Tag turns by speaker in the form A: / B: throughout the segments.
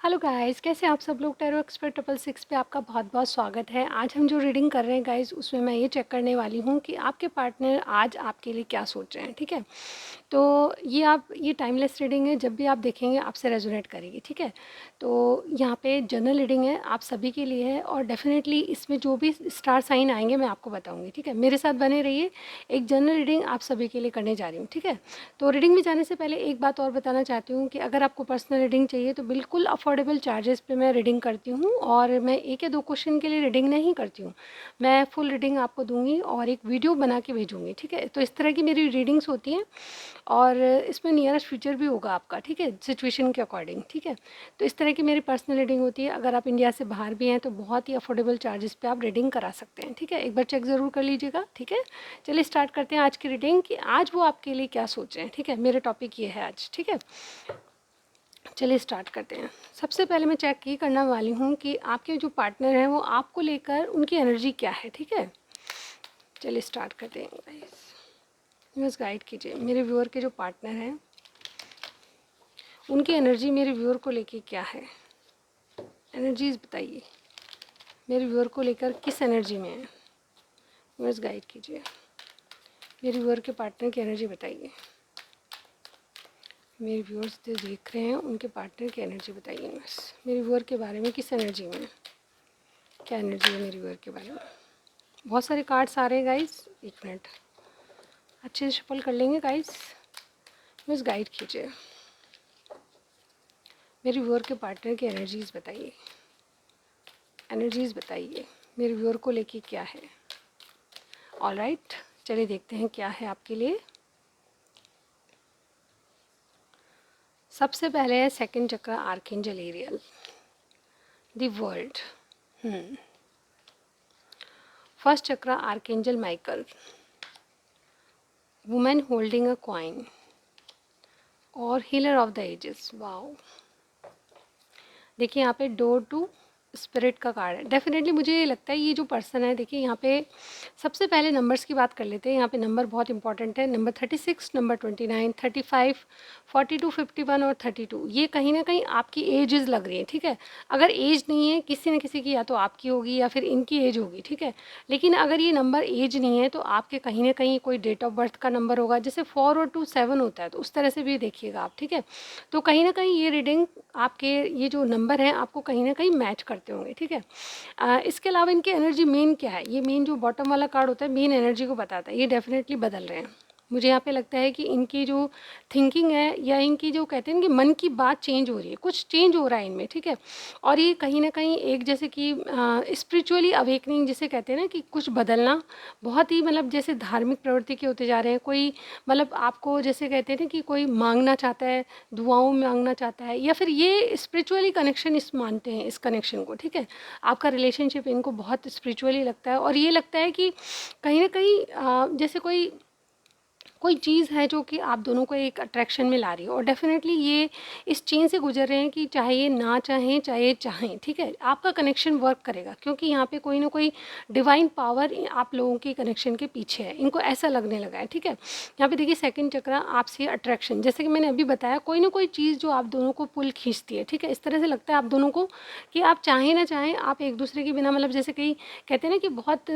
A: Hello guys, कैसे हैं आप सब लोग। टैरो एक्सपर्ट 666 पे आपका बहुत बहुत स्वागत है। आज हम जो रीडिंग कर रहे हैं गाइस, उसमें मैं ये चेक करने वाली हूँ कि आपके पार्टनर आज आपके लिए क्या सोच रहे हैं। ठीक है, तो ये टाइमलेस रीडिंग है, जब भी आप देखेंगे आपसे रेजोनेट करेगी। ठीक है, तो यहाँ पे जनरल रीडिंग है, आप सभी के लिए है और डेफिनेटली इसमें जो भी स्टार साइन आएंगे मैं आपको बताऊँगी। ठीक है, मेरे साथ बने रहिए। एक जनरल रीडिंग आप सभी के लिए करने जा रही हूँ। ठीक है, तो रीडिंग में जाने से पहले एक बात और बताना चाहती हूँ कि अगर आपको पर्सनल रीडिंग चाहिए तो बिल्कुल अफोर्डेबल चार्जेस पे मैं रीडिंग करती हूँ और मैं एक या दो क्वेश्चन के लिए रीडिंग नहीं करती हूँ। मैं फुल रीडिंग आपको दूंगी और एक वीडियो बना के भेजूँगी। ठीक है, तो इस तरह की मेरी रीडिंग्स होती हैं और इसमें नियरेस्ट फ्यूचर भी होगा आपका। ठीक है, सिचुएशन के अकॉर्डिंग। ठीक है, तो इस तरह की मेरी पर्सनल रीडिंग होती है। अगर आप इंडिया से बाहर भी हैं तो बहुत ही अफोर्डेबल चार्जेस पे आप रीडिंग करा सकते हैं। ठीक है, एक बार चेक ज़रूर कर लीजिएगा। ठीक है, चलिए स्टार्ट करते हैं आज की रीडिंग कि आज वो आपके लिए क्या सोच रहे हैं। ठीक है, मेरे टॉपिक ये है आज। ठीक है, चलिए स्टार्ट करते हैं। सबसे पहले मैं चेक ये करने वाली हूँ कि आपके जो पार्टनर हैं वो आपको लेकर उनकी एनर्जी क्या है। ठीक है, चलिए स्टार्ट करते हैं गाइस। बस गाइड कीजिए मेरे व्यूअर के जो पार्टनर हैं उनकी एनर्जी मेरे व्यूअर को लेके क्या है। एनर्जीज बताइए, मेरे व्यूअर को लेकर किस एनर्जी में है। बस गाइड कीजिए, मेरे व्यूअर के पार्टनर की एनर्जी बताइए। मेरे व्यूअर्स जो देख रहे हैं उनके पार्टनर की एनर्जी बताइए। बस मेरे व्यूअर के बारे में किस एनर्जी में है, क्या एनर्जी है मेरे व्यूअर के बारे में। बहुत सारे कार्ड्स आ रहे हैं गाइस, एक मिनट अच्छे से शफल कर लेंगे गाइस। बस गाइड कीजिए, मेरे व्यूअर के पार्टनर की एनर्जीज बताइए। एनर्जीज बताइए मेरे व्यूअर को लेके क्या है। ऑलराइट, चलिए देखते हैं क्या है आपके लिए। सबसे पहले है सेकंड चक्र, archangel Ariel, the world. First चक्र, archangel Michael, women holding a coin और healer of the ages. Wow, देखिए यहाँ पे डोर टू स्पिरिट का कार्ड है। डेफिनेटली मुझे ये लगता है ये जो पर्सन है, देखिए यहाँ पे सबसे पहले नंबर्स की बात कर लेते हैं। यहाँ पे नंबर बहुत इंपॉर्टेंट है। नंबर 36, नंबर 29, 35, 42, 51 और 32, ये कहीं ना कहीं आपकी एजेस लग रही है। ठीक है, अगर एज नहीं है किसी न किसी की, या तो आपकी होगी या फिर इनकी एज होगी। ठीक है, लेकिन अगर ये नंबर एज नहीं है तो आपके कहीं ना कहीं कोई डेट ऑफ बर्थ का नंबर होगा। जैसे 4 और 2 7 होता है, तो उस तरह से भी देखिएगा आप। ठीक है, तो कहीं ना कहीं ये रीडिंग आपके ये जो नंबर हैं आपको कहीं ना कहीं मैच करते होंगे। ठीक है, इसके अलावा इनकी एनर्जी मेन क्या है, ये मेन जो बॉटम वाला कार्ड होता है मेन एनर्जी को बताता है। ये डेफिनेटली बदल रहे हैं। मुझे यहाँ पे लगता है कि इनकी जो थिंकिंग है या इनकी जो कहते हैं कि मन की बात चेंज हो रही है, कुछ चेंज हो रहा है इनमें। ठीक है, और ये कहीं ना कहीं एक जैसे कि स्पिरिचुअली अवेकनिंग जिसे कहते हैं ना, कि कुछ बदलना, बहुत ही मतलब जैसे धार्मिक प्रवृत्ति के होते जा रहे हैं। कोई मतलब आपको जैसे कहते हैं ना कि कोई मांगना चाहता है, दुआओं में मांगना चाहता है, या फिर ये स्पिरिचुअली कनेक्शन इस मानते हैं इस कनेक्शन को। ठीक है, आपका रिलेशनशिप इनको बहुत स्पिरिचुअली लगता है और ये लगता है कि कहीं ना कहीं जैसे कोई कोई चीज़ है जो कि आप दोनों को एक अट्रैक्शन में ला रही है। और डेफिनेटली ये इस चेन से गुजर रहे हैं कि चाहे ये ना चाहें चाहे चाहें। ठीक है, आपका कनेक्शन वर्क करेगा क्योंकि यहाँ पे कोई ना कोई डिवाइन पावर आप लोगों के कनेक्शन के पीछे है, इनको ऐसा लगने लगा है। ठीक है, यहाँ पे देखिए सेकंड चक्र, आपसे अट्रैक्शन, जैसे कि मैंने अभी बताया, कोई ना कोई चीज़ जो आप दोनों को पुल खींचती है। ठीक है, इस तरह से लगता है आप दोनों को कि आप चाहें ना चाहें आप एक दूसरे के बिना, मतलब जैसे कहीं कहते हैं ना कि बहुत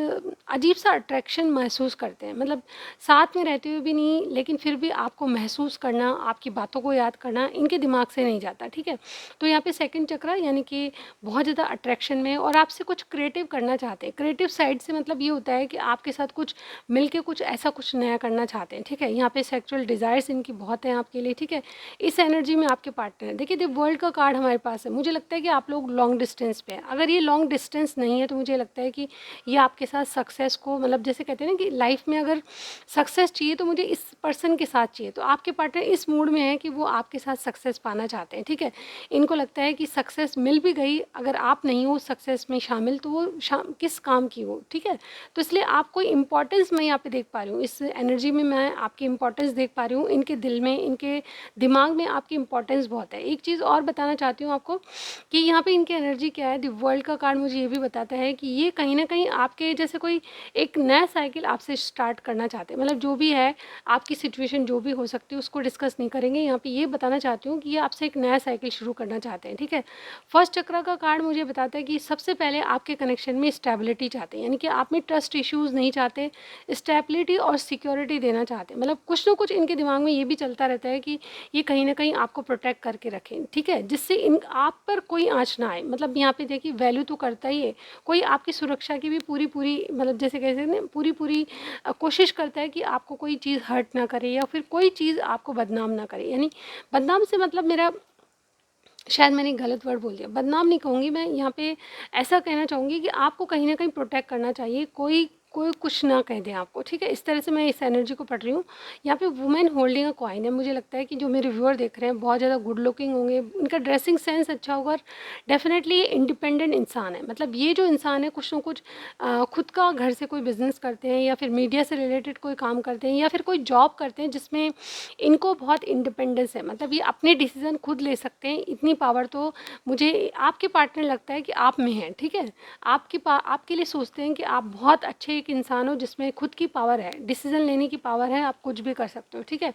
A: अजीब सा अट्रैक्शन महसूस करते हैं। मतलब साथ में रहते हुए भी नहीं, लेकिन फिर भी आपको महसूस करना, आपकी बातों को याद करना इनके दिमाग से नहीं जाता। ठीक है, तो यहाँ पे सेकंड चक्र यानी कि बहुत ज़्यादा अट्रैक्शन में और आपसे कुछ क्रिएटिव करना चाहते हैं। क्रिएटिव साइड से मतलब ये होता है कि आपके साथ कुछ मिलके कुछ ऐसा कुछ नया करना चाहते हैं। ठीक है, यहाँ पे सेक्सुअल डिज़ायर्स इनकी बहुत हैं आपके लिए। ठीक है, इस एनर्जी में आपके पार्टनर है। देखिए द वर्ल्ड का कार्ड हमारे पास है, मुझे लगता है कि आप लोग लॉन्ग डिस्टेंस पे हैं। अगर ये लॉन्ग डिस्टेंस नहीं है तो मुझे लगता है कि ये आपके साथ सक्सेस को, मतलब जैसे कहते हैं ना कि लाइफ में अगर सक्सेस चाहिए तो मुझे इस पर्सन के साथ चाहिए। तो आपके पार्टनर इस मूड में है कि वो आपके साथ सक्सेस पाना चाहते हैं। ठीक है, इनको लगता है कि सक्सेस मिल भी गई, अगर आप नहीं हो सक्सेस में शामिल तो वो किस काम की हो। ठीक है, तो इसलिए आपको इंपॉर्टेंस मैं यहाँ पे देख पा रही हूँ, इस एनर्जी में मैं आपकी इंपॉर्टेंस देख पा रही हूँ। इनके दिल में, इनके दिमाग में आपकी इंपॉर्टेंस बहुत है। एक चीज़ और बताना चाहती हूँ आपको कि यहाँ पे इनकी एनर्जी क्या है। द वर्ल्ड का कार्ड मुझे ये भी बताता है कि ये कहीं ना कहीं आपके जैसे कोई एक नया साइकिल आपसे स्टार्ट करना चाहते हैं। मतलब जो भी है आपकी सिचुएशन जो भी हो सकती है उसको डिस्कस नहीं करेंगे। यहाँ पे ये बताना चाहती हूँ कि ये आपसे एक नया साइकिल शुरू करना चाहते हैं, ठीक है। फर्स्ट चक्र का कार्ड मुझे बताता है कि सबसे पहले आपके कनेक्शन में स्टेबिलिटी चाहते हैं, यानी कि आप में ट्रस्ट इश्यूज़ नहीं चाहते, स्टेबिलिटी और सिक्योरिटी देना चाहते हैं। मतलब कुछ ना कुछ इनके दिमाग में ये भी चलता रहता है कि ये कहीं ना कहीं आपको प्रोटेक्ट करके रखें, ठीक है, जिससे इन आप पर कोई आँच ना आए। मतलब यहाँ पे देखिए वैल्यू तो करता ही है, कोई आपकी सुरक्षा की भी पूरी पूरी मतलब जैसे कहते हैं ना पूरी पूरी कोशिश करता है कि आपको कोई चीज़ हर्ट ना करे या फिर कोई चीज़ आपको बदनाम ना करे। यानी बदनाम से मतलब मेरा, शायद मैंने गलत वर्ड बोल दिया, बदनाम नहीं कहूँगी मैं, यहाँ पे ऐसा कहना चाहूँगी कि आपको कहीं ना कहीं प्रोटेक्ट करना चाहिए, कोई कोई कुछ ना कह दे आपको, ठीक है। इस तरह से मैं इस एनर्जी को पढ़ रही हूँ। यहाँ पे वुमेन होल्डिंग अ कॉइन है। मुझे लगता है कि जो मेरे व्यूअर देख रहे हैं बहुत ज़्यादा गुड लुकिंग होंगे, इनका ड्रेसिंग सेंस अच्छा होगा, डेफिनेटली ये इंडिपेंडेंट इंसान है। मतलब ये जो इंसान है कुछ ना कुछ खुद का घर से कोई बिजनेस करते हैं या फिर मीडिया से रिलेटेड कोई काम करते हैं या फिर कोई जॉब करते हैं जिसमें इनको बहुत इंडिपेंडेंस है। मतलब ये अपने डिसीज़न खुद ले सकते हैं, इतनी पावर तो मुझे आपके पार्टनर लगता है कि आप में है, ठीक है। आपके लिए सोचते हैं कि आप बहुत अच्छे एक इंसान हो जिसमें खुद की पावर है, डिसीजन लेने की पावर है, आप कुछ भी कर सकते हो, ठीक है।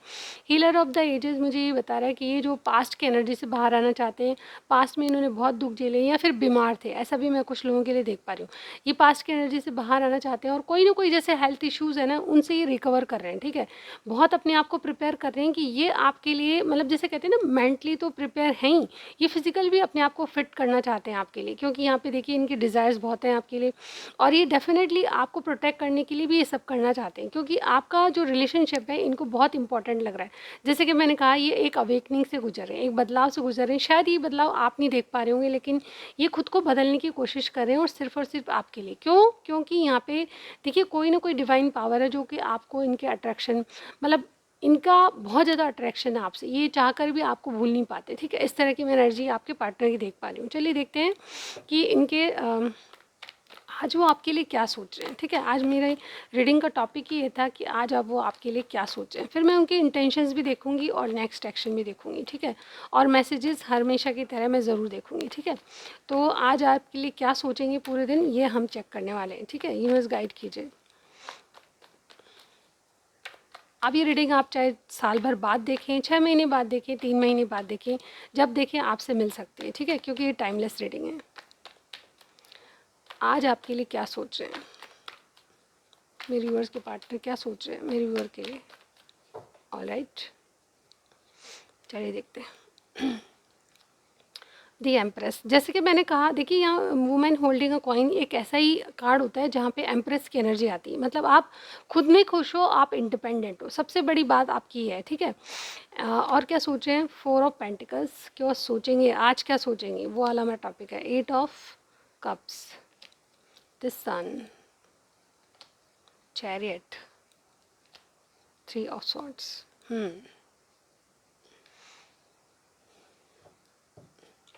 A: हीलर ऑफ द एजेस मुझे ये बता रहा है कि ये जो पास्ट की एनर्जी से बाहर आना चाहते हैं, पास्ट में इन्होंने बहुत दुख झेले या फिर बीमार थे, ऐसा भी मैं कुछ लोगों के लिए देख पा रही हूँ। ये पास्ट की एनर्जी से बाहर आना चाहते हैं और कोई ना कोई जैसे हेल्थ इश्यूज़ है ना उनसे ये रिकवर कर रहे हैं, ठीक है। बहुत अपने आप को प्रिपेयर कर रहे हैं कि ये आपके लिए मतलब जैसे कहते हैं ना मेंटली तो प्रिपेयर हैं ही, ये फिजिकल भी अपने आप को फिट करना चाहते हैं आपके लिए, क्योंकि यहाँ पे देखिए इनकी डिज़ायर्स बहुत हैं आपके लिए और ये डेफिनेटली आपको प्रोटेक्ट करने के लिए भी ये सब करना चाहते हैं, क्योंकि आपका जो रिलेशनशिप है इनको बहुत इंपॉर्टेंट लग रहा है। जैसे कि मैंने कहा ये एक अवेकनिंग से गुजर रहे हैं, एक बदलाव से गुजर रहे हैं। शायद ये बदलाव आप नहीं देख पा रहे होंगे लेकिन ये खुद को बदलने की कोशिश कर रहे हैं और सिर्फ आपके लिए। क्यों? क्योंकि यहाँ पे देखिए कोई ना कोई डिवाइन पावर है जो कि आपको इनके अट्रैक्शन मतलब इनका बहुत ज़्यादा अट्रैक्शन है आपसे, ये चाहकर भी आपको भूल नहीं पाते, ठीक है। इस तरह की मैं एनर्जी आपके पार्टनर की देख पा रही हूँ। चलिए देखते हैं कि इनके आज वो आपके लिए क्या सोच रहे हैं, ठीक है। आज मेरे रीडिंग का टॉपिक ही ये था कि आज अब वो आपके लिए क्या सोच रहे हैं, फिर मैं उनके इंटेंशंस भी देखूंगी और नेक्स्ट एक्शन भी देखूंगी, ठीक है। और मैसेजेस हमेशा की तरह मैं ज़रूर देखूंगी, ठीक है। तो आज आपके लिए क्या सोचेंगे पूरे दिन ये हम चेक करने वाले हैं, ठीक है। यूनिवर्स गाइड कीजिए। अब ये रीडिंग आप चाहे साल भर बाद देखें, 6 महीने बाद देखें, 3 महीने बाद देखें, जब देखें आपसे मिल सकती है, ठीक है, क्योंकि ये टाइमलेस रीडिंग है। आज आपके लिए क्या सोच रहे हैं मेरे व्यूअर्स के पार्टनर, क्या सोच रहे हैं मेरे व्यूअर के लिए। ऑलराइट, चलिए देखते हैं। दी एम्प्रेस, जैसे कि मैंने कहा देखिए यहाँ वुमेन होल्डिंग अ कॉइन एक ऐसा ही कार्ड होता है जहाँ पे एम्प्रेस की एनर्जी आती है। मतलब आप खुद में खुश हो, आप इंडिपेंडेंट हो, सबसे बड़ी बात आपकी है, ठीक है। और क्या सोच रहे हैं? 4 ऑफ पेंटिकल्स, क्या सोचेंगे आज, क्या सोचेंगे वो वाला हमारा टॉपिक है। 8 of cups, the sun, chariot, 3 of swords.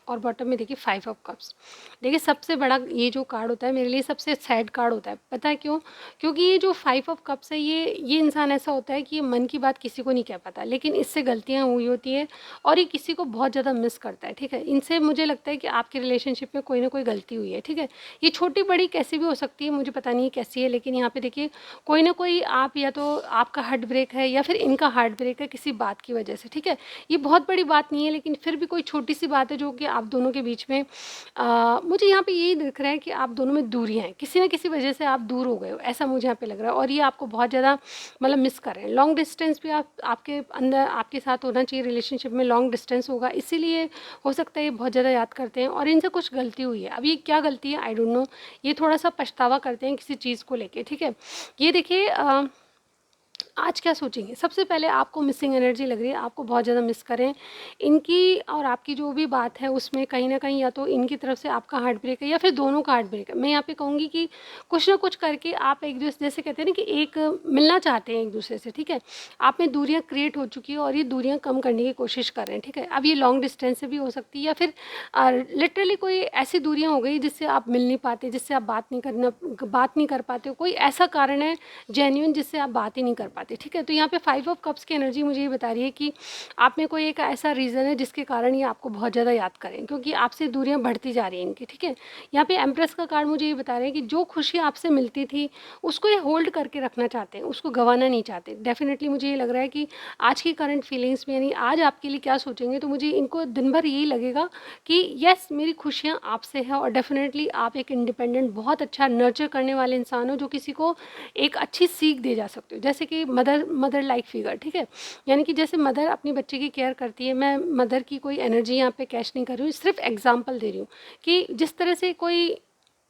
A: और बॉटम में देखिए 5 ऑफ कप्स। देखिए सबसे बड़ा ये जो कार्ड होता है मेरे लिए सबसे सैड कार्ड होता है, पता है क्यों? क्योंकि ये जो 5 ऑफ कप्स है ये इंसान ऐसा होता है कि ये मन की बात किसी को नहीं कह पाता, लेकिन इससे गलतियाँ हुई होती है और ये किसी को बहुत ज़्यादा मिस करता है, ठीक है। इनसे मुझे लगता है कि आपके रिलेशनशिप में कोई ना कोई गलती हुई है, ठीक है। ये छोटी बड़ी कैसी भी हो सकती है, मुझे पता नहीं कैसी है, लेकिन यहाँ पे देखिए कोई ना कोई आप या तो आपका हार्ट ब्रेक है या फिर इनका हार्ट ब्रेक है किसी बात की वजह से, ठीक है। ये बहुत बड़ी बात नहीं है लेकिन फिर भी कोई छोटी सी बात है जो कि आप दोनों के बीच में मुझे यहाँ पे यही दिख रहा है कि आप दोनों में दूरियाँ हैं, किसी न किसी वजह से आप दूर हो गए हो, ऐसा मुझे यहाँ पे लग रहा है। और ये आपको बहुत ज़्यादा मतलब मिस कर रहे हैं। लॉन्ग डिस्टेंस भी आपके अंदर आपके साथ होना चाहिए, रिलेशनशिप में लॉन्ग डिस्टेंस होगा, इसीलिए हो सकता है ये बहुत ज़्यादा याद करते हैं और इनसे कुछ गलती हुई है। अब ये क्या गलती है आई डोंट नो, ये थोड़ा सा पछतावा करते हैं किसी चीज़ को लेके, ठीक है। ये देखिए आज क्या सोचेंगे? सबसे पहले आपको मिसिंग एनर्जी लग रही है, आपको बहुत ज़्यादा मिस करें इनकी और आपकी जो भी बात है उसमें कहीं ना कहीं या तो इनकी तरफ से आपका हार्ट ब्रेक है या फिर दोनों का हार्ट ब्रेक है। मैं यहाँ पे कहूँगी कि कुछ ना कुछ करके आप एक दूसरे जैसे कहते हैं ना कि एक मिलना चाहते हैं एक दूसरे से, ठीक है। आप में दूरियाँ क्रिएट हो चुकी है और ये दूरियाँ कम करने की कोशिश कर रहे हैं, ठीक है। अब ये लॉन्ग डिस्टेंस से भी हो सकती है या फिर लिटरली कोई ऐसी दूरियाँ हो गई जिससे आप मिल नहीं पाते, जिससे आप बात नहीं कर पाते हो, कोई ऐसा कारण है जेन्युइन जिससे आप बात ही नहीं कर पाते। पाते, ठीक है। तो यहाँ पे 5 ऑफ कप्स की एनर्जी मुझे ये बता रही है कि आप में कोई एक ऐसा रीज़न है जिसके कारण ये आपको बहुत ज़्यादा याद करें, क्योंकि आपसे दूरियाँ बढ़ती जा रही हैं इनकी, ठीक है। यहाँ पे एम्प्रेस का कार्ड मुझे ये बता रहे हैं कि जो खुशी आपसे मिलती थी उसको ये होल्ड करके रखना चाहते हैं, उसको गंवाना नहीं चाहते। डेफिनेटली मुझे ये लग रहा है कि आज की करंट फीलिंग्स में, यानी आज आपके लिए क्या सोचेंगे, तो मुझे इनको दिन भर यही लगेगा कि यस, मेरी खुशियाँ आपसे है, और डेफिनेटली आप एक इंडिपेंडेंट बहुत अच्छा नर्चर करने वाले इंसान हो, जो किसी को एक अच्छी सीख दे जा सकते हो, जैसे कि मदर लाइक फिगर, ठीक है। यानी कि जैसे मदर अपनी बच्चे की केयर करती है, मैं मदर की कोई एनर्जी यहाँ पे कैश नहीं कर रही हूँ, सिर्फ एग्जांपल दे रही हूँ कि जिस तरह से कोई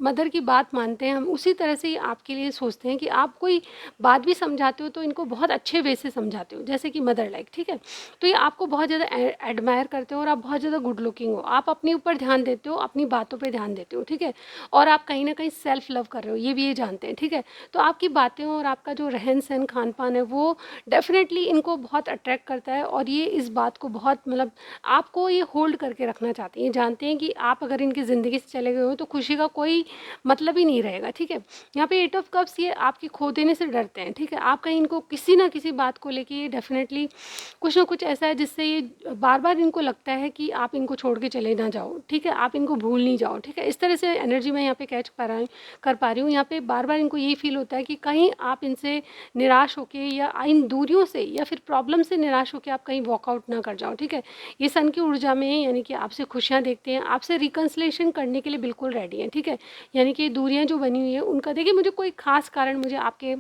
A: मदर की बात मानते हैं हम, उसी तरह से ही आपके लिए सोचते हैं कि आप कोई बात भी समझाते हो तो इनको बहुत अच्छे वे से समझाते हो, जैसे कि मदर लाइक, ठीक है। तो ये आपको बहुत ज़्यादा एडमायर करते हो, और आप बहुत ज़्यादा गुड लुकिंग हो, आप अपने ऊपर ध्यान देते हो, अपनी बातों पे ध्यान देते हो, ठीक है। और आप कहीं ना कहीं सेल्फ लव कर रहे हो, ये भी ये जानते हैं, ठीक है। तो आपकी बातें और आपका जो रहन सहन खान पान है वो डेफिनेटली इनको बहुत अट्रैक्ट करता है, और ये इस बात को बहुत मतलब आपको ये होल्ड करके रखना चाहते हैं। ये जानते हैं कि आप अगर इनकी ज़िंदगी से चले गए हो तो खुशी का कोई मतलब ही नहीं रहेगा, ठीक है। यहाँ पे 8 ऑफ कप्स, ये आपकी खो देने से डरते हैं, ठीक है। आप कहीं इनको किसी ना किसी बात को लेके ये डेफिनेटली कुछ ना कुछ ऐसा है जिससे ये बार बार इनको लगता है कि आप इनको छोड़ के चले ना जाओ, ठीक है, आप इनको भूल नहीं जाओ, ठीक है। इस तरह से एनर्जी मैं यहाँ पे कैच कर पा रही हूँ। यहाँ पे बार बार इनको यही फील होता है कि कहीं आप इनसे निराश होके या इन दूरियों से या फिर प्रॉब्लम से निराश होकर आप कहीं वॉकआउट ना कर जाओ, ठीक है। ये सन की ऊर्जा में है, यानी कि आपसे खुशियाँ देखते हैं, आपसे रिकन्सिलेशन करने के लिए बिल्कुल रेडी हैं, ठीक है। यानी कि दूरियां जो बनी हुई है उनका, देखिए मुझे कोई खास कारण मुझे आपके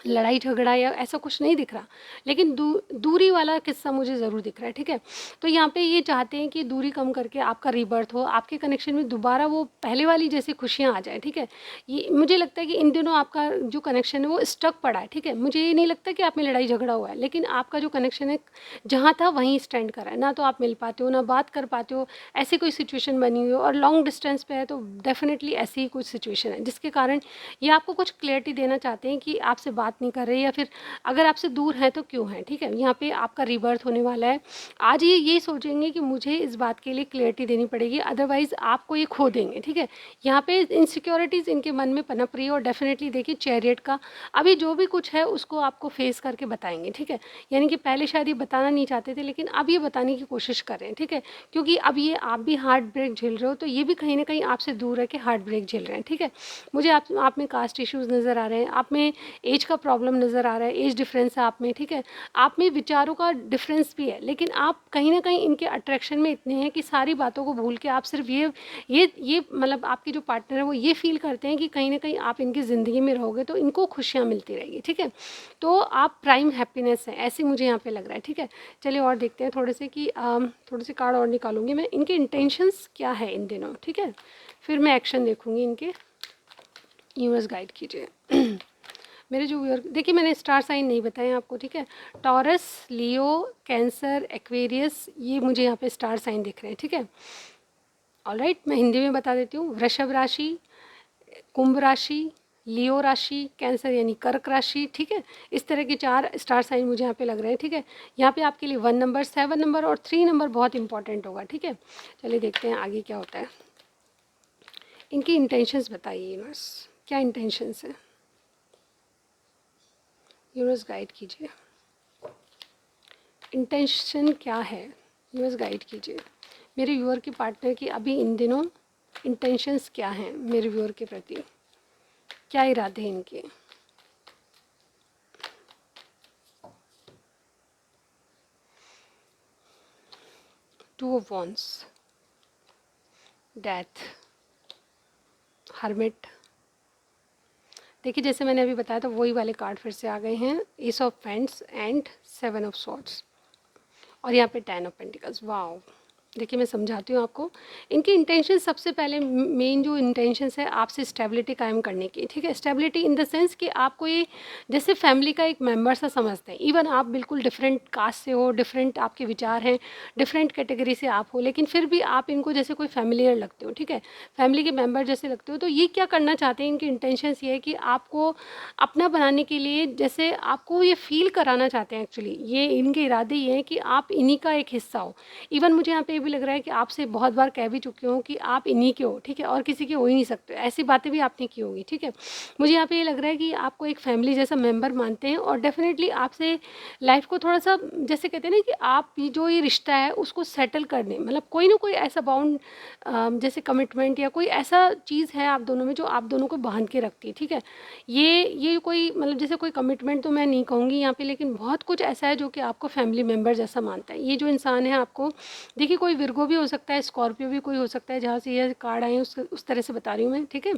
A: लड़ाई झगड़ा या ऐसा कुछ नहीं दिख रहा, लेकिन दूरी वाला किस्सा मुझे ज़रूर दिख रहा है, ठीक है। तो यहाँ पे ये चाहते हैं कि दूरी कम करके आपका रीबर्थ हो, आपके कनेक्शन में दोबारा वो पहले वाली जैसी खुशियाँ आ जाए, ठीक है। ये मुझे लगता है कि इन दिनों आपका जो कनेक्शन है वो स्टक पड़ा है, ठीक है। मुझे ये नहीं लगता कि आप में लड़ाई झगड़ा हुआ है, लेकिन आपका जो कनेक्शन है जहाँ था वहीं स्टैंड करा है, ना तो आप मिल पाते हो ना बात कर पाते हो, ऐसी कोई सिचुएशन बनी हुई हो, और लॉन्ग डिस्टेंस पे है तो डेफिनेटली ऐसी ही कुछ सिचुएशन है जिसके कारण ये आपको कुछ क्लियरिटी देना चाहते हैं कि आपसे बात नहीं कर रहे, या फिर अगर आपसे दूर हैं तो क्यों हैं, ठीक है। यहाँ पे आपका रीबर्थ होने वाला है। आज ये सोचेंगे कि मुझे इस बात के लिए क्लियरिटी देनी पड़ेगी, अदरवाइज आपको ये खो देंगे, ठीक है। यहाँ पे इनसिक्योरिटीज़ इनके मन में पनप रही है, और डेफिनेटली देखिए चैरियट का अभी जो भी कुछ है उसको आपको फेस करके बताएंगे, ठीक है। यानी कि पहले शायद ये बताना नहीं चाहते थे, लेकिन अब ये बताने की कोशिश कर रहे हैं, ठीक है। क्योंकि अब ये आप भी हार्ट ब्रेक झेल रहे हो, तो ये भी कहीं ना कहीं आपसे दूर रह के हार्ट ब्रेक झेल रहे हैं, ठीक है। मुझे आप में कास्ट इश्यूज़ नज़र आ रहे हैं, आप में एज का प्रॉब्लम नज़र आ रहा है, एज डिफरेंस है आप में, ठीक है। आप में विचारों का डिफरेंस भी है, लेकिन आप कहीं ना कहीं इनके अट्रैक्शन में इतने हैं कि सारी बातों को भूल के आप सिर्फ ये मतलब आपके जो पार्टनर है वो ये फील करते हैं कि कहीं ना कहीं आप इनकी ज़िंदगी में रहोगे तो इनको खुशियाँ मिलती रहेगी, ठीक है। तो आप प्राइम हैप्पीनेस हैं, ऐसे मुझे यहाँ पे लग रहा है, ठीक है। चलिए और देखते हैं थोड़े से कि थोड़े से कार्ड और निकालूंगी मैं, इनके इंटेंशंस क्या है इन दिनों, ठीक है। फिर मैं एक्शन देखूंगी इनके। यूनिवर्स गाइड कीजिए। मेरे जो व्यूअर, देखिए मैंने स्टार साइन नहीं बताए आपको, ठीक है। टॉरस, लियो, कैंसर, एक्वेरियस, ये मुझे यहाँ पे स्टार साइन दिख रहे हैं, ठीक है। ऑलराइट, मैं हिंदी में बता देती हूँ। वृषभ राशि, कुंभ राशि, लियो राशि, कैंसर यानी कर्क राशि, ठीक है। इस तरह के 4 स्टार साइन मुझे यहाँ पे लग रहे हैं, ठीक है। यहाँ पे आपके लिए 1 नंबर, 7 नंबर और 3 नंबर बहुत इंपॉर्टेंट होगा, ठीक है। चलिए देखते हैं आगे क्या होता है। इनकी इंटेंशंस बताइए यूनिवर्स, क्या इंटेंशंस है, यूनिवर्स गाइड कीजिए। इंटेंशन क्या है, यूनिवर्स गाइड कीजिए। मेरे व्यूअर के पार्टनर की अभी इन दिनों इंटेंशंस क्या हैं मेरे व्यूअर के प्रति, क्या इरादे हैं इनके। Two of wands, death, hermit. देखिए जैसे मैंने अभी बताया था वही वाले कार्ड फिर से आ गए हैं, S of paints and 7 of swords, और यहाँ पे 10 ऑफ पेंटिकल्स। वाओ, देखिए मैं समझाती हूँ आपको। इनकी इंटेंशन सबसे पहले, मेन जो इंटेंशंस है आपसे स्टेबिलिटी कायम करने की, ठीक है। स्टेबिलिटी इन द सेंस कि आपको ये जैसे फैमिली का एक मेंबर सा समझते हैं। इवन आप बिल्कुल डिफरेंट कास्ट से हो, डिफरेंट आपके विचार हैं, डिफरेंट कैटेगरी से आप हो, लेकिन फिर भी आप इनको जैसे कोई फैमिलियर लगते हो, ठीक है, फैमिली के मेम्बर जैसे लगते हो। तो ये क्या करना चाहते हैं, इनकी इंटेंशंस ये है कि आपको अपना बनाने के लिए जैसे आपको ये फील कराना चाहते हैं। एक्चुअली ये इनके इरादे ये हैं कि आप इन्हीं का एक हिस्सा हो। इवन मुझे यहाँ पे भी लग रहा है कि आपसे बहुत बार कह भी चुके हो कि आप इन्हीं के हो, ठीक है, और किसी के हो ही नहीं सकते, ऐसी बातें भी आपने की होगी, ठीक है। मुझे यहाँ पे ये लग रहा है कि आपको एक फैमिली जैसा मेंबर मानते हैं और डेफिनेटली आपसे लाइफ को थोड़ा सा, जैसे कहते हैं ना कि आप जो ये रिश्ता है उसको सेटल करने, मतलब कोई ना कोई ऐसा बाउंड, जैसे कमिटमेंट या कोई ऐसा चीज़ है आप दोनों में जो आप दोनों को बांध के रखती है, ठीक है। ये कोई मतलब जैसे कोई कमिटमेंट तो मैं नहीं कहूँगी यहाँ पे, लेकिन बहुत कुछ ऐसा है जो कि आपको फैमिली मेम्बर जैसा मानता है। ये जो इंसान है आपको, देखिए कोई विर्गो भी हो सकता है, स्कॉर्पियो भी कोई हो सकता है, जहाँ से ये कार्ड आए हैं उस तरह से बता रही हूँ मैं, ठीक है।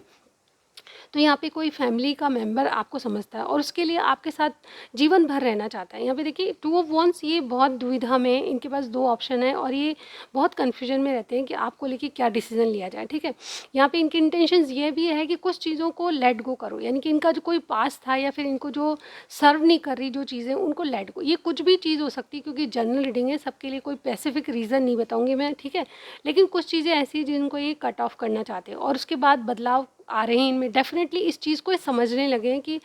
A: तो यहाँ पे कोई फैमिली का मेंबर आपको समझता है और उसके लिए आपके साथ जीवन भर रहना चाहता है। यहाँ पे देखिए 2 ऑफ वॉन्ड्स, ये बहुत दुविधा में, इनके पास 2 ऑप्शन है और ये बहुत कन्फ्यूजन में रहते हैं कि आपको लेके क्या डिसीजन लिया जाए, ठीक है। यहाँ पे इनकी इंटेंशंस ये भी है कि कुछ चीज़ों को लेट गो करो, यानी कि इनका जो कोई पास था या फिर इनको जो सर्व नहीं कर रही जो चीज़ें, उनको लेट गो, ये कुछ भी चीज़ हो सकती है क्योंकि जनरल रीडिंग है, सबके लिए कोई स्पेसिफिक रीज़न नहीं बताऊँगी मैं, ठीक है। लेकिन कुछ चीज़ें ऐसी हैं जिनको ये कट ऑफ करना चाहते हैं और उसके बाद बदलाव आ रहे हैं इनमें। डेफिनेटली इस चीज़ को ये समझने लगे हैं कि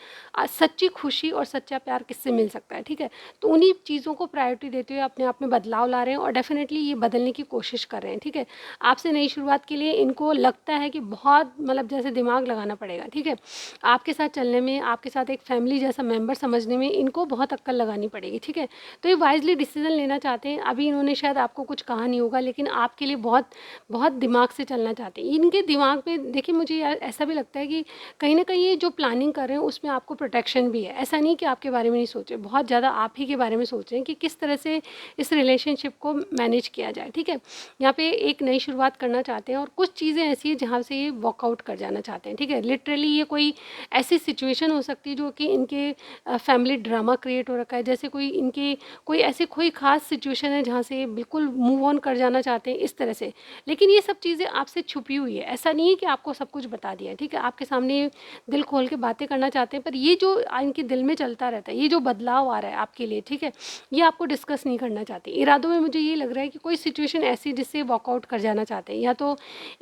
A: सच्ची खुशी और सच्चा प्यार किससे मिल सकता है, ठीक है। तो उन्हीं चीज़ों को प्रायोरिटी देते हुए अपने आप में बदलाव ला रहे हैं और डेफिनेटली ये बदलने की कोशिश कर रहे हैं, ठीक है। आपसे नई शुरुआत के लिए इनको लगता है कि बहुत मतलब जैसे दिमाग लगाना पड़ेगा, ठीक है। आपके साथ चलने में, आपके साथ एक फैमिली जैसा मेंबर समझने में इनको बहुत अक्ल लगानी पड़ेगी, ठीक है। तो ये वाइजली डिसीजन लेना चाहते हैं। अभी इन्होंने शायद आपको कुछ कहा नहीं होगा, लेकिन आपके लिए बहुत बहुत दिमाग से चलना चाहते हैं। इनके दिमाग में देखिए मुझे ऐसा भी लगता है कि कहीं न कहीं ये जो प्लानिंग कर रहे हैं उसमें आपको प्रोटेक्शन भी है। ऐसा नहीं कि आपके बारे में नहीं सोच रहे, बहुत ज़्यादा आप ही के बारे में सोच रहे हैं कि किस तरह से इस रिलेशनशिप को मैनेज किया जाए, ठीक है। यहाँ पे एक नई शुरुआत करना चाहते हैं और कुछ चीज़ें ऐसी हैं जहाँ से ये वॉकआउट कर जाना चाहते हैं, ठीक है। लिटरली ये कोई ऐसी सिचुएशन हो सकती है जो कि इनके फैमिली ड्रामा क्रिएट हो रखा है, जैसे कोई इनके कोई ऐसी कोई ख़ास सिचुएशन है जहाँ से ये बिल्कुल मूव ऑन कर जाना चाहते हैं, इस तरह से। लेकिन ये सब चीज़ें आपसे छुपी हुई है, ऐसा नहीं है कि आपको सब कुछ बता दिया है, ठीक है। आपके सामने दिल खोल के बातें करना चाहते हैं, पर ये जो इनके दिल में चलता रहता है, ये जो बदलाव आ रहा है आपके लिए, ठीक है, ये आपको डिस्कस नहीं करना चाहते। इरादों में मुझे ये लग रहा है कि कोई सिचुएशन ऐसी जिससे वॉकआउट कर जाना चाहते हैं,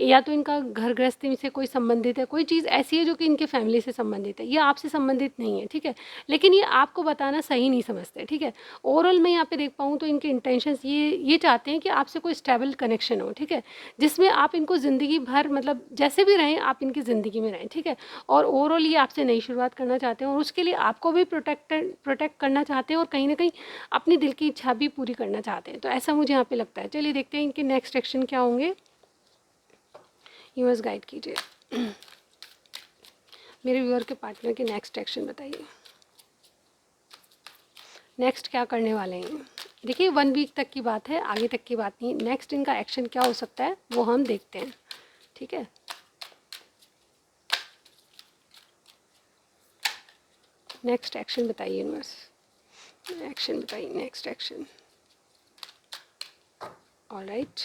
A: या तो इनका घर गृहस्थी से कोई संबंधित है, कोई चीज़ ऐसी है जो कि इनके फैमिली से संबंधित है, ये आपसे संबंधित नहीं है, ठीक है। लेकिन ये आपको बताना सही नहीं समझते, ठीक है। ओवरऑल मैं यहाँ पे देख पाऊँ तो इनके इंटेंशंस ये चाहते हैं कि आपसे कोई स्टेबल कनेक्शन हो, ठीक है, जिसमें आप इनको ज़िंदगी भर मतलब जैसे भी रहें आप इनकी ज़िंदगी में रहें, ठीक है। और ओवरऑल ये आपसे नई शुरुआत करना चाहते हैं और उसके लिए आपको भी प्रोटेक्ट करना चाहते हैं और कहीं ना कहीं अपनी दिल की इच्छा भी पूरी करना चाहते हैं। तो ऐसा मुझे यहाँ पे लगता है। चलिए देखते हैं इनके नेक्स्ट एक्शन क्या होंगे। यूनिवर्स गाइड कीजिए मेरे व्यूअर के पार्टनर के नेक्स्ट एक्शन बताइए, नेक्स्ट क्या करने वाले हैं। देखिए 1 वीक तक की बात है, आगे तक की बात नहीं। नेक्स्ट इनका एक्शन क्या हो सकता है वो हम देखते हैं, ठीक है। नेक्स्ट एक्शन बताइए यूनिवर्स, एक्शन बताइए, नेक्स्ट एक्शन। ऑलराइट,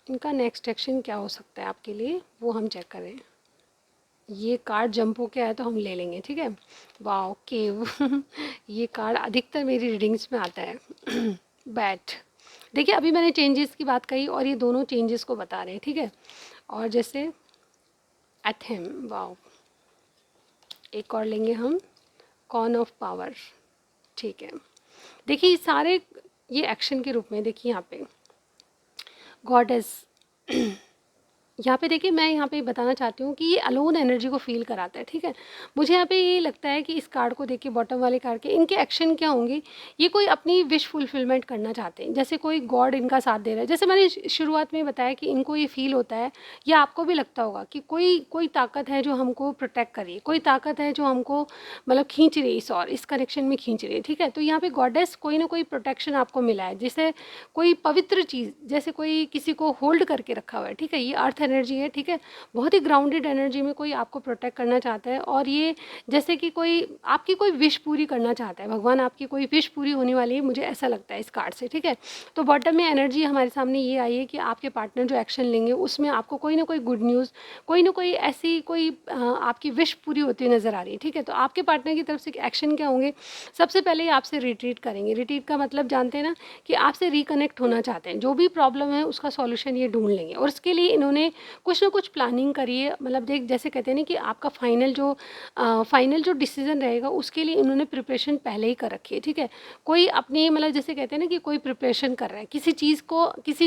A: इनका नेक्स्ट एक्शन क्या हो सकता है आपके लिए वो हम चेक करें। ये कार्ड जंप होके आया तो हम ले लेंगे, ठीक है। वाओ केव ये कार्ड अधिकतर मेरी रीडिंग्स में आता है बैट। देखिए अभी मैंने चेंजेस की बात कही और ये दोनों चेंजेस को बता रहे हैं, ठीक है। और जैसे एथेम, वाओ, एक और लेंगे हम, कॉर्न ऑफ पावर, ठीक है। देखिए सारे ये एक्शन के रूप में, देखिए यहाँ पे गॉडेस यहाँ पे देखिए मैं यहाँ पे बताना चाहती हूँ कि ये अलोन एनर्जी को फील कराता है, ठीक है। मुझे यहाँ पे ये लगता है कि इस कार्ड को देख के, बॉटम वाले कार्ड के, इनके एक्शन क्या होंगे, ये कोई अपनी विश फुलफिलमेंट करना चाहते हैं, जैसे कोई गॉड इनका साथ दे रहा है। जैसे मैंने शुरुआत में बताया कि इनको ये फील होता है, या आपको भी लगता होगा कि कोई ताकत है जो हमको प्रोटेक्ट करी, कोई ताकत है जो हमको मतलब खींच रही है, इस कनेक्शन में खींच रही है, ठीक है। तो यहाँ पे गॉडेस कोई ना कोई प्रोटेक्शन आपको मिला है, जैसे कोई पवित्र चीज़, जैसे कोई किसी को होल्ड करके रखा हुआ है, ठीक है। ये अर्थ एनर्जी है, ठीक है, बहुत ही ग्राउंडेड एनर्जी में कोई आपको प्रोटेक्ट करना चाहता है। और ये जैसे कि कोई आपकी कोई विश पूरी करना चाहता है, भगवान आपकी कोई विश पूरी होने वाली है, मुझे ऐसा लगता है इस कार्ड से, ठीक है। तो बॉटम में एनर्जी हमारे सामने ये आई है कि आपके पार्टनर जो एक्शन लेंगे उसमें आपको कोई ना कोई गुड न्यूज़, कोई ना कोई ऐसी कोई आपकी विश पूरी होती हुई नज़र आ रही है, ठीक है। तो आपके पार्टनर की तरफ से एक्शन क्या होंगे, सबसे पहले ये आपसे रिट्रीट करेंगे। रिट्रीट का मतलब जानते हैं ना, कि आपसे रिकनेक्ट होना चाहते हैं, जो भी प्रॉब्लम है उसका सॉल्यूशन ये ढूंढ लेंगे। और इसके लिए इन्होंने कुछ ना कुछ प्लानिंग करिए। मतलब जैसे कहते हैं ना कि आपका फाइनल जो डिसीजन रहेगा उसके लिए इन्होंने प्रिपरेशन पहले ही कर रखी है, ठीक है। कोई अपनी मतलब जैसे कहते हैं ना कि कोई प्रिपरेशन कर रहा है किसी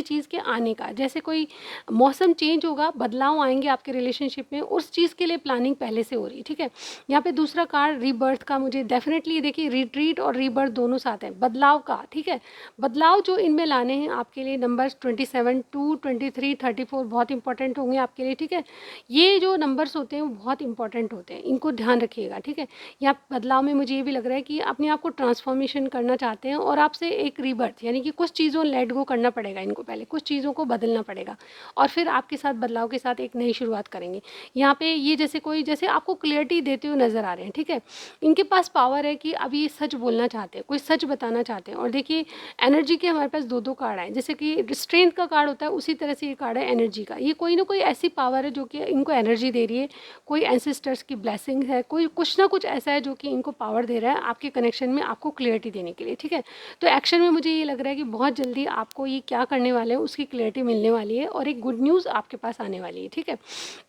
A: चीज़ के आने का, जैसे कोई मौसम चेंज होगा, बदलाव आएंगे आपके रिलेशनशिप में, उस चीज़ के लिए प्लानिंग पहले से हो रही है, ठीक है। यहाँ पे दूसरा कार्ड रीबर्थ का मुझे डेफिनेटली देखिए, रिट्रीट और रीबर्थ दोनों साथ हैं, बदलाव का, ठीक है। बदलाव जो इनमें लाने हैं आपके लिए, नंबर्स 27, 2, 23, 34 बहुत इंपॉर्टेंट होंगे आपके लिए, ठीक है। ये जो नंबर्स होते हैं वो बहुत इंपॉर्टेंट होते हैं, इनको ध्यान रखिएगा, ठीक है। यहाँ बदलाव में मुझे ये भी लग रहा है कि अपने आप को ट्रांसफॉर्मेशन करना चाहते हैं और आपसे एक रीबर्थ, यानी कि कुछ चीज़ों लेट गो करना पड़ेगा इनको, पहले कुछ चीज़ों को बदलना पड़ेगा और फिर आपके साथ बदलाव के साथ एक नई शुरुआत करेंगे। यहाँ पे ये जैसे आपको क्लियरिटी देते हुए नज़र आ रहे हैं, ठीक है। इनके पास पावर है कि अब ये सच बोलना चाहते हैं, कोई सच बताना चाहते हैं। और देखिए एनर्जी के हमारे पास दो कार्ड आए, जैसे कि स्ट्रेंथ का कार्ड होता है उसी तरह से ये कार्ड है एनर्जी का। ये कोई ना कोई ऐसी पावर है जो कि इनको एनर्जी दे रही है, कोई एंसेस्टर्स की ब्लेसिंग है, कोई कुछ ना कुछ ऐसा है जो कि इनको पावर दे रहा है आपके कनेक्शन में, आपको क्लियरिटी देने के लिए, ठीक है। तो एक्शन में मुझे ये लग रहा है कि बहुत जल्दी आपको ये क्या करने वाले हैं उसकी क्लियरिटी मिलने वाली है और एक गुड न्यूज़ आपके पास आने वाली है, ठीक है।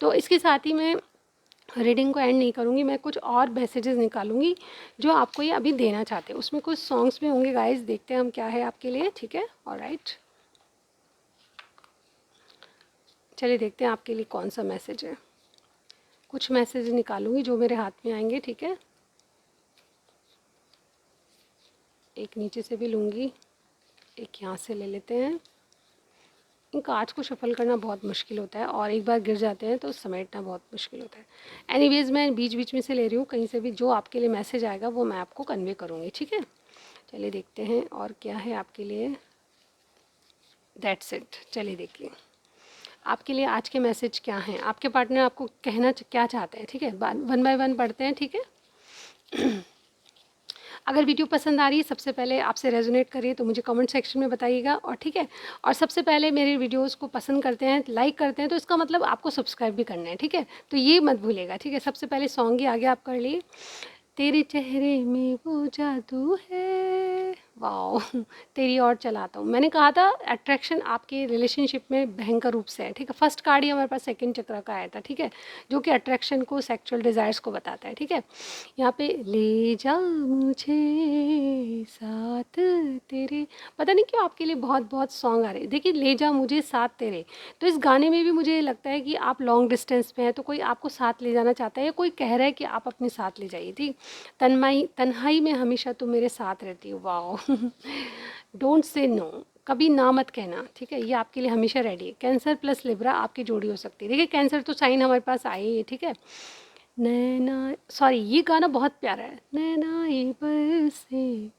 A: तो इसके साथ ही मैं रीडिंग को एंड नहीं करूँगी, मैं कुछ और मैसेजेस निकालूंगी जो आपको ये अभी देना चाहते हैं। उसमें कुछ सॉन्ग्स भी होंगे गाइस, देखते हैं हम क्या है आपके लिए, ठीक है। ऑलराइट, चलिए देखते हैं आपके लिए कौन सा मैसेज है। कुछ मैसेज निकालूंगी जो मेरे हाथ में आएंगे, ठीक है। एक नीचे से भी लूँगी, एक यहाँ से ले लेते हैं। इन कार्ड्स को शफल करना बहुत मुश्किल होता है और एक बार गिर जाते हैं तो समेटना बहुत मुश्किल होता है। एनीवेज मैं बीच बीच में से ले रही हूँ, कहीं से भी जो आपके लिए मैसेज आएगा वो मैं आपको कन्वे करूँगी, ठीक है। चलिए देखते हैं और क्या है आपके लिए। दैट्स इट, चलिए देखिए आपके लिए आज के मैसेज क्या हैं, आपके पार्टनर आपको कहना क्या चाहते हैं, ठीक है। वन बाय वन पढ़ते हैं, ठीक है। अगर वीडियो पसंद आ रही है, सबसे पहले आपसे रेजोनेट करिए तो मुझे कमेंट सेक्शन में बताइएगा, और ठीक है। और सबसे पहले मेरे वीडियोस को पसंद करते हैं, लाइक करते हैं, तो इसका मतलब आपको सब्सक्राइब भी करना है, ठीक है। तो ये मत भूलिएगा, ठीक है। सबसे पहले सॉन्ग ही आगे आप कर लिए। तेरे चेहरे में वो जादू है, वाओ। तेरी और चलाता हूँ, मैंने कहा था अट्रैक्शन आपके रिलेशनशिप में भयंकर रूप से है, ठीक है। फर्स्ट कार्ड ही हमारे पास सेकंड चक्र का आया था, ठीक है, जो कि अट्रैक्शन को, सेक्सुअल डिज़ायर्स को बताता है, ठीक है। यहाँ पे ले जा मुझे साथ तेरे, पता नहीं क्यों आपके लिए बहुत बहुत सॉन्ग आ रहे हैं। देखिए ले जा मुझे साथ तेरे, तो इस गाने में भी मुझे लगता है कि आप लॉन्ग डिस्टेंस पे हैं, तो कोई आपको साथ ले जाना चाहता है या कोई कह रहा है कि आप अपने साथ ले जाइए, ठीक। तन्हाई में हमेशा तुम मेरे साथ रहती हो, वाओ। डोंट से नो, कभी ना मत कहना, ठीक है। ये आपके लिए हमेशा रेडी है। कैंसर प्लस लिब्रा आपकी जोड़ी हो सकती है। देखिए कैंसर तो साइन हमारे पास आए ही है, ठीक है। नैना, सॉरी ये गाना बहुत प्यारा है। नैना ये बरसे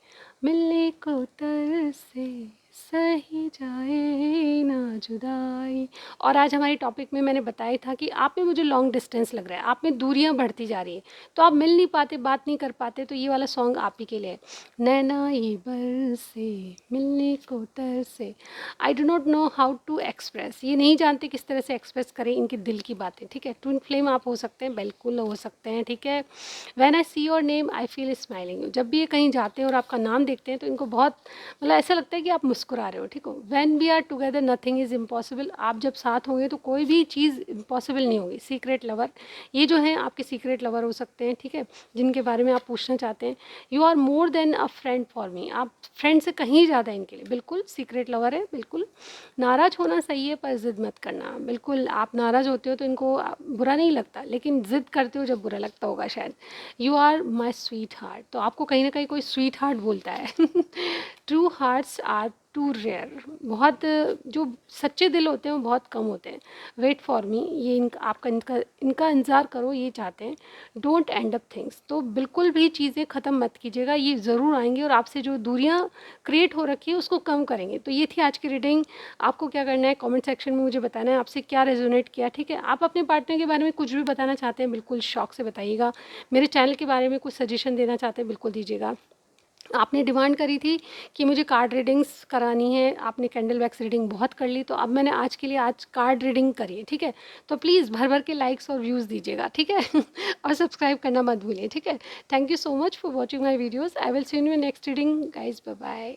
A: मिलने को तरसे, सही जाए ना जुदाई। और आज हमारे टॉपिक में मैंने बताया था कि आप में मुझे लॉन्ग डिस्टेंस लग रहा है, आप में दूरियां बढ़ती जा रही है, तो आप मिल नहीं पाते, बात नहीं कर पाते, तो ये वाला सॉन्ग आप ही के लिए है। नैना ये बरसे मिलने को तरसे, I do not know how to express, ये नहीं जानते किस तरह से एक्सप्रेस करें इनके दिल की बातें, ठीक है। ट्विन फ्लेम आप हो सकते हैं, बिल्कुल हो सकते हैं, ठीक है। When I see your name I feel smiling, जब भी ये कहीं जाते हैं और आपका नाम देखते हैं तो इनको बहुत मतलब ऐसा लगता है कि आप मुस्कुरा रहे हो, ठीक हो। When we are together nothing is impossible, आप जब साथ होंगे तो कोई भी चीज़ इम्पॉसिबल नहीं होगी। सीक्रेट लवर, ये जो हैं आपके सीक्रेट लवर हो सकते हैं, ठीक है, जिनके बारे में आप पूछना चाहते हैं। You are more than a friend for me, आप फ्रेंड से कहीं ज़्यादा इनके लिए, बिल्कुल सीक्रेट लवर है, बिल्कुल। नाराज़ होना सही है पर ज़िद मत करना, बिल्कुल। आप नाराज़ होते हो तो इनको बुरा नहीं लगता, लेकिन ज़िद करते हो जब बुरा लगता होगा शायद। You are my sweetheart, तो आपको कहीं ना कहीं कोई स्वीट हार्ट बोलता है। True hearts are too rare, बहुत जो सच्चे दिल होते हैं वो बहुत कम होते हैं। वेट फॉर मी, ये इनका इंतज़ार करो, ये चाहते हैं। डोंट एंड अप थिंग्स, तो बिल्कुल भी चीज़ें ख़त्म मत कीजिएगा, ये ज़रूर आएंगी और आपसे जो दूरियां क्रिएट हो रखी है उसको कम करेंगे। तो ये थी आज की रीडिंग। आपको क्या करना है, कमेंट सेक्शन में मुझे बताना है आपसे क्या रेजोनेट किया, ठीक है। आप अपने पार्टनर के बारे में कुछ भी बताना चाहते हैं, बिल्कुल शौक से बताइएगा। मेरे चैनल के बारे में कुछ सजेशन देना चाहते हैं, बिल्कुल दीजिएगा। आपने डिमांड करी थी कि मुझे कार्ड रीडिंग्स करानी है, आपने कैंडल वैक्स रीडिंग बहुत कर ली, तो अब मैंने आज के लिए आज कार्ड रीडिंग करी है, ठीक है। तो प्लीज़ भर भर के लाइक्स और व्यूज़ दीजिएगा, ठीक है। और सब्सक्राइब करना मत भूलिए, ठीक है। Thank you so much for watching my videos. I will see you in next reading guys, bye bye.